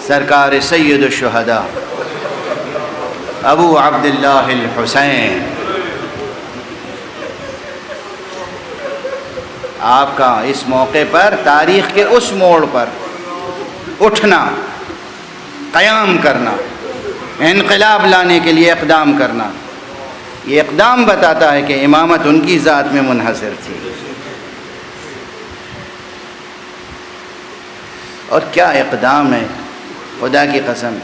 سرکار سید الشہداء ابو عبداللہ الحسین، آپ کا اس موقع پر تاریخ کے اس موڑ پر اٹھنا، قیام کرنا، انقلاب لانے کے لیے اقدام کرنا، یہ اقدام بتاتا ہے کہ امامت ان کی ذات میں منحصر تھی۔ اور کیا اقدام ہے، خدا کی قسم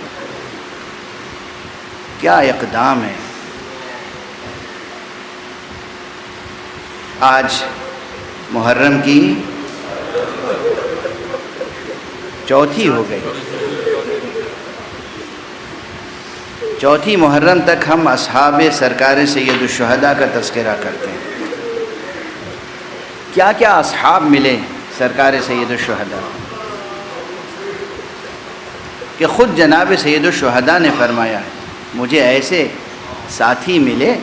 کیا اقدام ہے۔ آج محرم کی چوتھی ہو گئی، چوتھی محرم تک ہم اصحاب سرکار سید الشہداء کا تذکرہ کرتے ہیں۔ کیا کیا اصحاب ملے سرکار سید الشہداء کہ خود جناب سید الشہداء نے فرمایا مجھے ایسے ساتھی ملے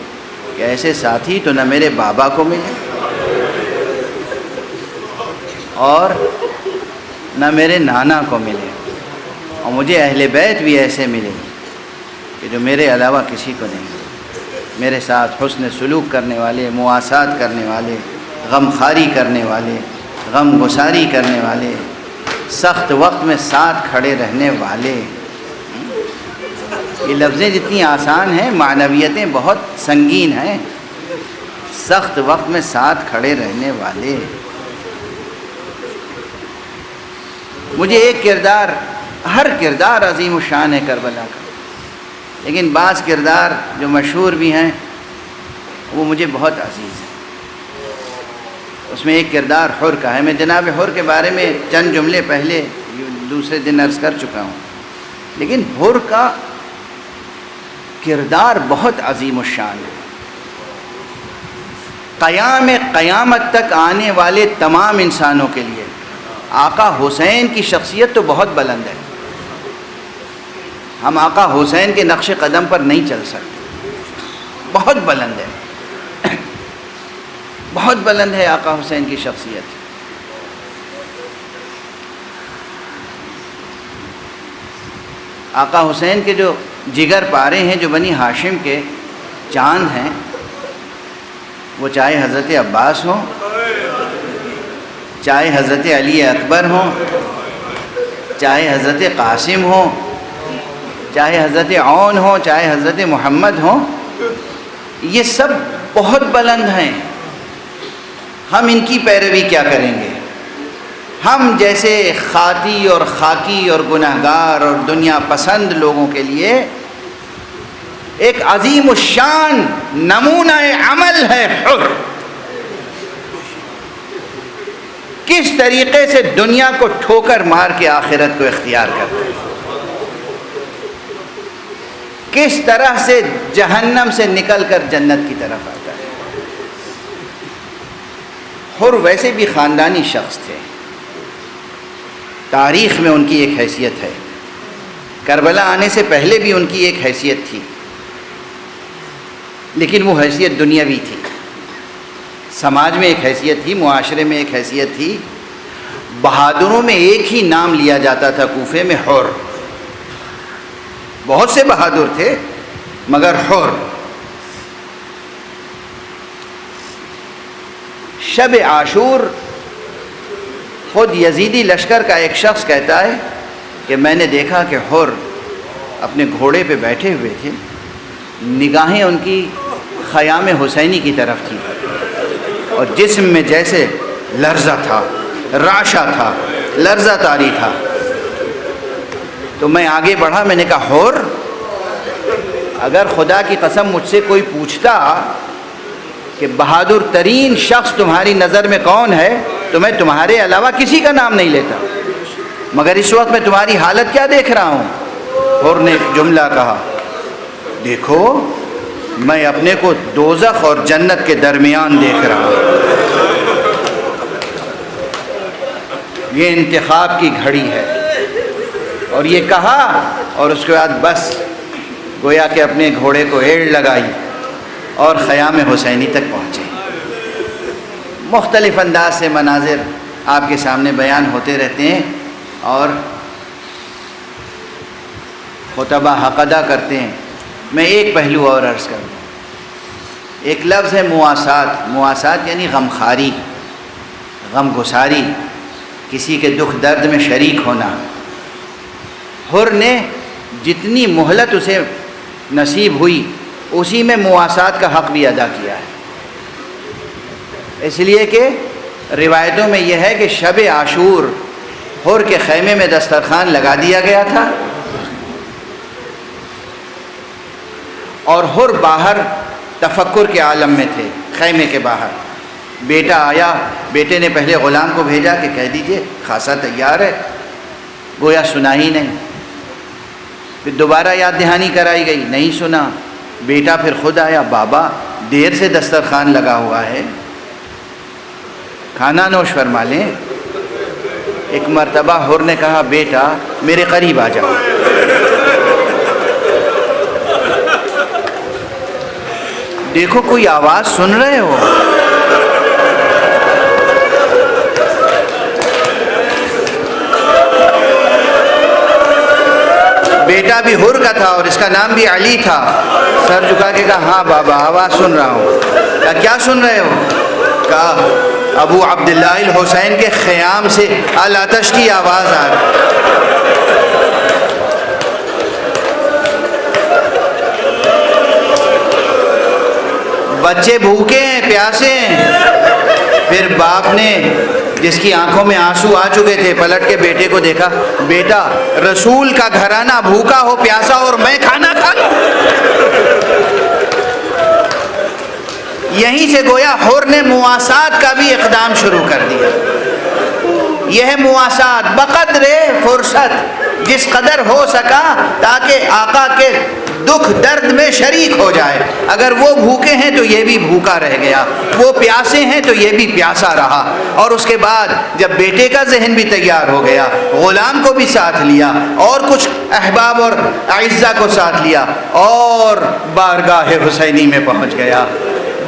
کہ ایسے ساتھی تو نہ میرے بابا کو ملے اور نہ میرے نانا کو ملے، اور مجھے اہل بیت بھی ایسے ملے کہ جو میرے علاوہ کسی کو نہیں ملے، میرے ساتھ حسن سلوک کرنے والے، مواسات کرنے والے، غم خواری کرنے والے، غم گساری کرنے والے، سخت وقت میں ساتھ کھڑے رہنے والے۔ یہ لفظیں جتنی آسان ہیں معنویتیں بہت سنگین ہیں۔ سخت وقت میں ساتھ کھڑے رہنے والے۔ مجھے ایک کردار، ہر کردار عظیم الشان ہے کربلا کا، لیکن بعض کردار جو مشہور بھی ہیں وہ مجھے بہت عزیز ہیں۔ اس میں ایک کردار حر کا ہے۔ میں جناب حر کے بارے میں چند جملے پہلے دوسرے دن عرض کر چکا ہوں، لیکن حر کا کردار بہت عظیم الشان ہے۔ قیامت تک آنے والے تمام انسانوں کے لیے آقا حسین کی شخصیت تو بہت بلند ہے۔ ہم آقا حسین کے نقش قدم پر نہیں چل سکتے، بہت بلند ہے، بہت بلند ہے آقا حسین کی شخصیت۔ آقا حسین کے جو جگر پارے ہیں، جو بنی ہاشم کے چاند ہیں، وہ چاہے حضرت عباس ہوں، چاہے حضرت علی اکبر ہوں، چاہے حضرت قاسم ہوں، چاہے حضرت عون ہوں، چاہے حضرت محمد ہوں، یہ سب بہت بلند ہیں۔ ہم ان کی پیروی کیا کریں گے؟ ہم جیسے خاطی اور خاکی اور گنہگار اور دنیا پسند لوگوں کے لیے ایک عظیم الشان نمونہ عمل ہے حر۔ کس طریقے سے دنیا کو ٹھوکر مار کے آخرت کو اختیار کرتا ہے، کس طرح سے جہنم سے نکل کر جنت کی طرف آتا ہے۔ حر ویسے بھی خاندانی شخص تھے، تاریخ میں ان کی ایک حیثیت ہے، کربلا آنے سے پہلے بھی ان کی ایک حیثیت تھی، لیکن وہ حیثیت دنیاوی تھی۔ سماج میں ایک حیثیت تھی، معاشرے میں ایک حیثیت تھی۔ بہادروں میں ایک ہی نام لیا جاتا تھا کوفے میں، حر۔ بہت سے بہادر تھے مگر حر۔ شب عاشور خود یزیدی لشکر کا ایک شخص کہتا ہے کہ میں نے دیکھا کہ حر اپنے گھوڑے پہ بیٹھے ہوئے تھے، نگاہیں ان کی خیام حسینی کی طرف تھی، اور جسم میں جیسے لرزہ تھا، رعشہ تھا، لرزہ طاری تھا۔ تو میں آگے بڑھا، میں نے کہا حر، اگر خدا کی قسم مجھ سے کوئی پوچھتا کہ بہادر ترین شخص تمہاری نظر میں کون ہے تو میں تمہارے علاوہ کسی کا نام نہیں لیتا، مگر اس وقت میں تمہاری حالت کیا دیکھ رہا ہوں۔ حر نے جملہ کہا، دیکھو میں اپنے کو دوزخ اور جنت کے درمیان دیکھ رہا ہوں۔ یہ انتخاب کی گھڑی ہے۔ اور یہ کہا اور اس کے بعد بس گویا کہ اپنے گھوڑے کو ایڑ لگائی اور خیام حسینی تک پہنچے۔ مختلف انداز سے مناظر آپ کے سامنے بیان ہوتے رہتے ہیں، اور خطبہ حق ادا کرتے ہیں. میں ایک پہلو اور عرض کروں. ایک لفظ ہے مواسات. مواسات یعنی غمخواری، غم گساری، کسی کے دکھ درد میں شریک ہونا. حر نے جتنی مہلت اسے نصیب ہوئی اسی میں مواسات کا حق بھی ادا کیا ہے. اس لیے کہ روایتوں میں یہ ہے کہ شب عاشور حر کے خیمے میں دسترخوان لگا دیا گیا تھا اور حر باہر تفکر کے عالم میں تھے. خیمے کے باہر بیٹا آیا. بیٹے نے پہلے غلام کو بھیجا کہ کہہ دیجئے خاصا تیار ہے، گویا سنا ہی نہیں. پھر دوبارہ یاد دہانی کرائی گئی، نہیں سنا. بیٹا پھر خود آیا، بابا دیر سے دسترخوان لگا ہوا ہے، کھانا نوش فرما لیں. ایک مرتبہ حر نے کہا بیٹا میرے قریب آ جاؤ. دیکھو کوئی آواز سن رہے ہو؟ بیٹا بھی حر کا تھا اور اس کا نام بھی علی تھا. سر جھکا کے کہا ہاں بابا آواز سن رہا ہوں. کہا کیا سن رہے ہو؟ کہا ابو عبداللہ الحسین کے خیام سے الاتش کی آواز آ رہی. بچے بھوکے ہیں، پیاسے ہیں. پھر باپ نے جس کی آنکھوں میں آنسو آ چکے تھے پلٹ کے بیٹے کو دیکھا، بیٹا رسول کا گھرانہ بھوکا ہو پیاسا اور میں کھانا کھا لوں. یہیں سے گویا حر نے مواسات کا بھی اقدام شروع کر دیا. یہ ہے مواسات بقدر فرصت، جس قدر ہو سکا تاکہ آقا کے دکھ درد میں شریک ہو جائے. اگر وہ بھوکے ہیں تو یہ بھی بھوکا رہ گیا، وہ پیاسے ہیں تو یہ بھی پیاسا رہا. اور اس کے بعد جب بیٹے کا ذہن بھی تیار ہو گیا، غلام کو بھی ساتھ لیا اور کچھ احباب اور اعزاء کو ساتھ لیا اور بارگاہ حسینی میں پہنچ گیا.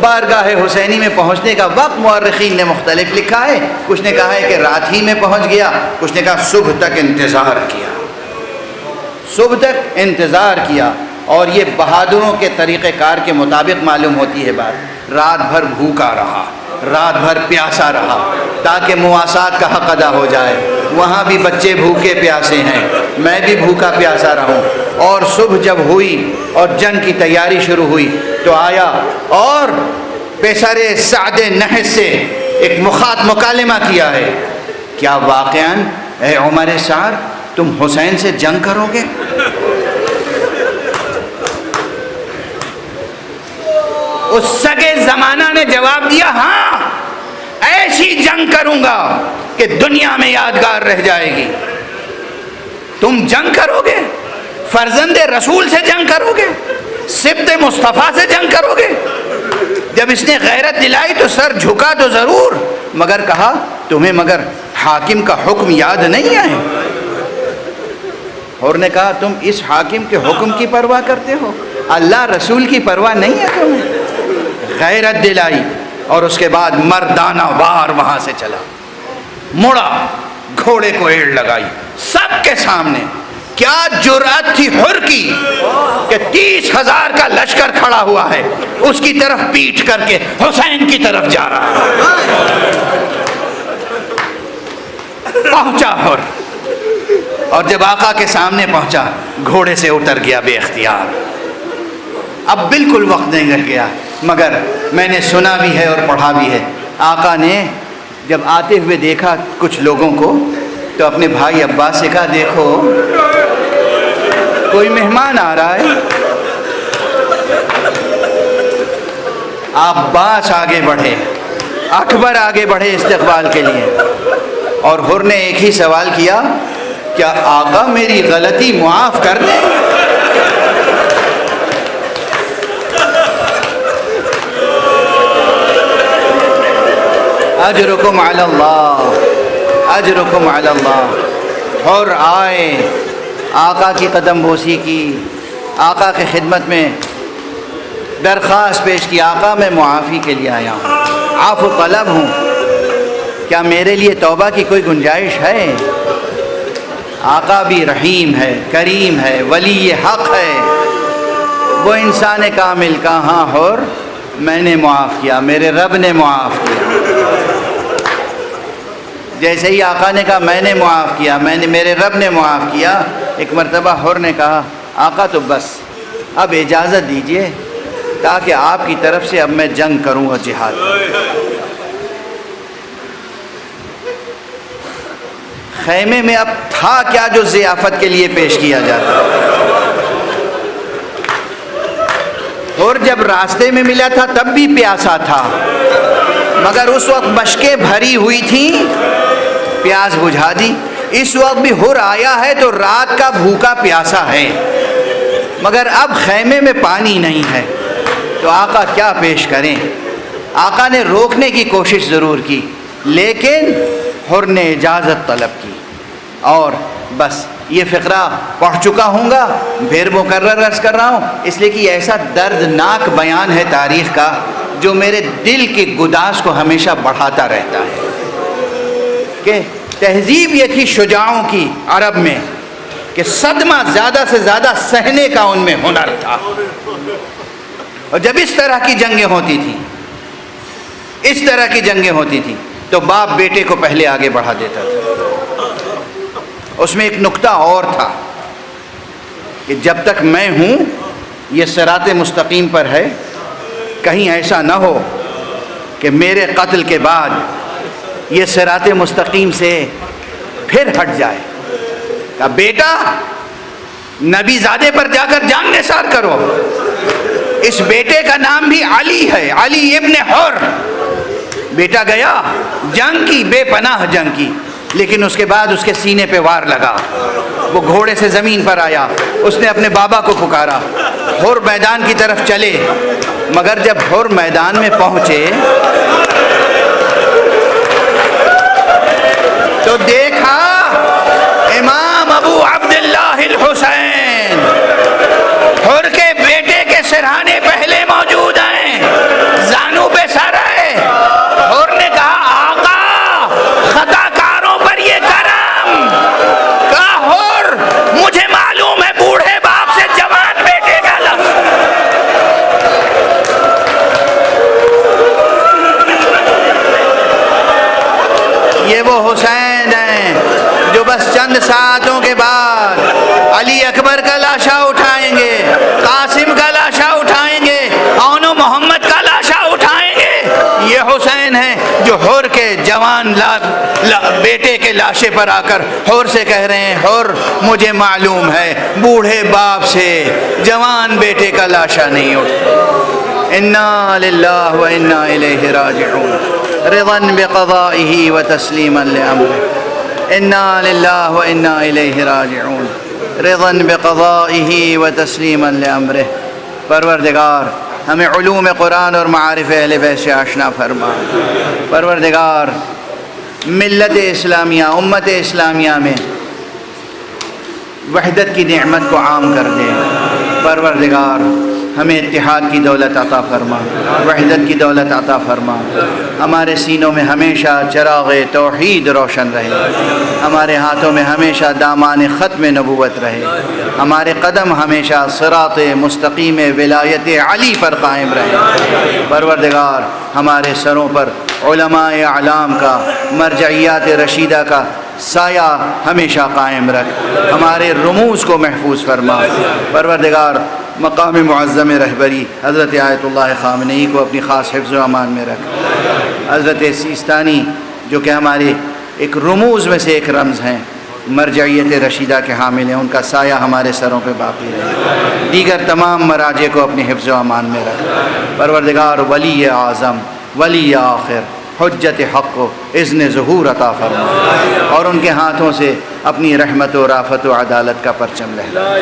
بارگاہ حسینی میں پہنچنے کا وقت مورخین نے مختلف لکھا ہے. کچھ نے کہا ہے کہ رات ہی میں پہنچ گیا، کچھ نے کہا صبح تک انتظار کیا. صبح تک انتظار کیا اور یہ بہادروں کے طریقہ کار کے مطابق معلوم ہوتی ہے بات. رات بھر بھوکا رہا، رات بھر پیاسا رہا تاکہ مواسات کا حق ادا ہو جائے. وہاں بھی بچے بھوکے پیاسے ہیں، میں بھی بھوکا پیاسا رہوں. اور صبح جب ہوئی اور جنگ کی تیاری شروع ہوئی تو آیا اور پیسر سعد نحس سے ایک مکالمہ کیا ہے. کیا واقعاً اے عمر سعد تم حسین سے جنگ کرو گے؟ اس سگے زمانہ نے جواب دیا ہاں ایسی جنگ کروں گا کہ دنیا میں یادگار رہ جائے گی. تم جنگ کرو گے؟ فرزند رسول سے جنگ کرو گے؟ سبط مصطفیٰ سے جنگ کرو گے؟ جب اس نے غیرت دلائی تو سر جھکا تو ضرور، مگر کہا تمہیں مگر حاکم کا حکم یاد نہیں آئے؟ اور نے کہا تم اس حاکم کے حکم کی پرواہ کرتے ہو، اللہ رسول کی پرواہ نہیں ہے تمہیں؟ غیرت دلائی اور اس کے بعد مردانہ وار وہاں سے چلا، مڑا، گھوڑے کو ایڑ لگائی سب کے سامنے. کیا جرأت تھی حر کی کہ 30,000 کا لشکر کھڑا ہوا ہے، اس کی طرف پیٹ کر کے حسین کی طرف جا رہا ہے. پہنچا حر اور جب آقا کے سامنے پہنچا گھوڑے سے اتر گیا بے اختیار. اب بالکل وقت نہیں رہ گیا، مگر میں نے سنا بھی ہے اور پڑھا بھی ہے. آقا نے جب آتے ہوئے دیکھا کچھ لوگوں کو تو اپنے بھائی عباس سے کہا دیکھو کوئی مہمان آ رہا ہے. عباس آگے بڑھے، اکبر آگے بڑھے استقبال کے لیے. اور حر نے ایک ہی سوال کیا، کیا آقا میری غلطی معاف کر دیں؟ اجرکم علی اللہ، اجرکم علی اللہ. حر آئے، آقا کی قدم بوسی کی، آقا کی خدمت میں درخواست پیش کی، آقا میں معافی کے لیے آیا ہوں، عفو طلب ہوں، کیا میرے لیے توبہ کی کوئی گنجائش ہے؟ آقا بھی رحیم ہے، کریم ہے، ولی حق ہے، وہ انسان کامل کا ہاں حور میں نے معاف کیا، میرے رب نے معاف کیا۔ جیسے ہی آقا نے کہا میں نے معاف کیا، میرے رب نے معاف کیا، ایک مرتبہ حور نے کہا آقا تو بس اب اجازت دیجئے تاکہ آپ کی طرف سے اب میں جنگ کروں اور جہاد کروں۔ خیمے میں اب تھا کیا جو ضیافت کے لیے پیش کیا جاتا، اور جب راستے میں ملا تھا تب بھی پیاسا تھا، مگر اس وقت مشکیں بھری ہوئی تھیں، پیاس بجھا دی۔ اس وقت بھی حر آیا ہے تو رات کا بھوکا پیاسا ہے، مگر اب خیمے میں پانی نہیں ہے، تو آقا کیا پیش کریں؟ آقا نے روکنے کی کوشش ضرور کی، لیکن حر نے اجازت طلب کی۔ اور بس یہ فقرہ پڑھ چکا ہوں گا، پھر مکرر عرض کر رہا ہوں، اس لیے کہ ایسا دردناک بیان ہے تاریخ کا جو میرے دل کی گداز کو ہمیشہ بڑھاتا رہتا ہے کہ تہذیب یہ تھی شجاعوں کی عرب میں کہ صدمہ زیادہ سے زیادہ سہنے کا ان میں ہنر تھا، اور جب اس طرح کی جنگیں ہوتی تھیں تو باپ بیٹے کو پہلے آگے بڑھا دیتا تھا۔ اس میں ایک نکتہ اور تھا کہ جب تک میں ہوں یہ صراط مستقیم پر ہے، کہیں ایسا نہ ہو کہ میرے قتل کے بعد یہ صراط مستقیم سے پھر ہٹ جائے۔ کہا بیٹا نبی زادے پر جا کر جان نثار کرو، اس بیٹے کا نام بھی علی ہے، علی ابن حر۔ بیٹا گیا، جنگ کی، بے پناہ جنگ کی، لیکن اس کے بعد اس کے سینے پہ وار لگا، وہ گھوڑے سے زمین پر آیا، اس نے اپنے بابا کو پکارا، حر میدان کی طرف چلے، مگر جب حر میدان میں پہنچے تو دیکھا امام ابو عبداللہ الحسین حر کے بیٹے کے سرہانے پہلے موجود ہیں، زانو پہ سر ہے۔ حر نے کہا آقا خطا کاروں پر یہ کرم۔ کہا حر مجھے معلوم ہے بوڑھے باپ سے جوان بیٹے کا لفظ۔ یہ وہ حسین ہیں جو بس چند ساعتوں کے بعد علی اکبر کا لاشا اٹھائیں گے، قاسم کا لاشا اٹھائیں گے، اون و محمد کا لاشا اٹھائیں گے۔ یہ حسین ہیں جو حر کے جوان بیٹے کے لاشے پر آ کر حر سے کہہ رہے ہیں حر مجھے معلوم ہے بوڑھے باپ سے جوان بیٹے کا لاشا نہیں اٹھتا۔ انا للہ و انا الیہ راجعون، رضا بقضائہ و تسلیما لامرہ۔ انا للہ و انا الیہ راجعون، رضا بقضائہ و تسلیما لامرہ۔ پروردگار ہمیں علوم قرآن اور معارف اہل بیت سے آشنا فرما۔ پروردگار ملت اسلامیہ، امت اسلامیہ میں وحدت کی نعمت کو عام کر دے۔ پروردگار ہمیں اتحاد کی دولت عطا فرما، وحدت کی دولت عطا فرما۔ ہمارے سینوں میں ہمیشہ چراغ توحید روشن رہے، ہمارے ہاتھوں میں ہمیشہ دامان ختم نبوت رہے، ہمارے قدم ہمیشہ صراط مستقیم ولایت علی پر قائم رہے۔ پروردگار ہمارے سروں پر علماء اعلام کا، مرجعیات رشیدہ کا سایہ ہمیشہ قائم رکھ، ہمارے رموز کو محفوظ فرما۔ پروردگار مقام معظم رہبری حضرت آیت اللہ خامنئی کو اپنی خاص حفظ و امان میں رکھ۔ حضرت سیستانی جو کہ ہمارے ایک رموز میں سے ایک رمز ہیں، مرجعیت رشیدہ کے حامل ہیں، ان کا سایہ ہمارے سروں پہ باقی رہے۔ دیگر تمام مراجع کو اپنی حفظ و امان میں رکھ۔ پروردگار ولی اعظم، ولی آخر، حجت حق کو اذن ظہور عطا فرما، اور ان کے ہاتھوں سے اپنی رحمت و رافت و عدالت کا پرچم لہرا۔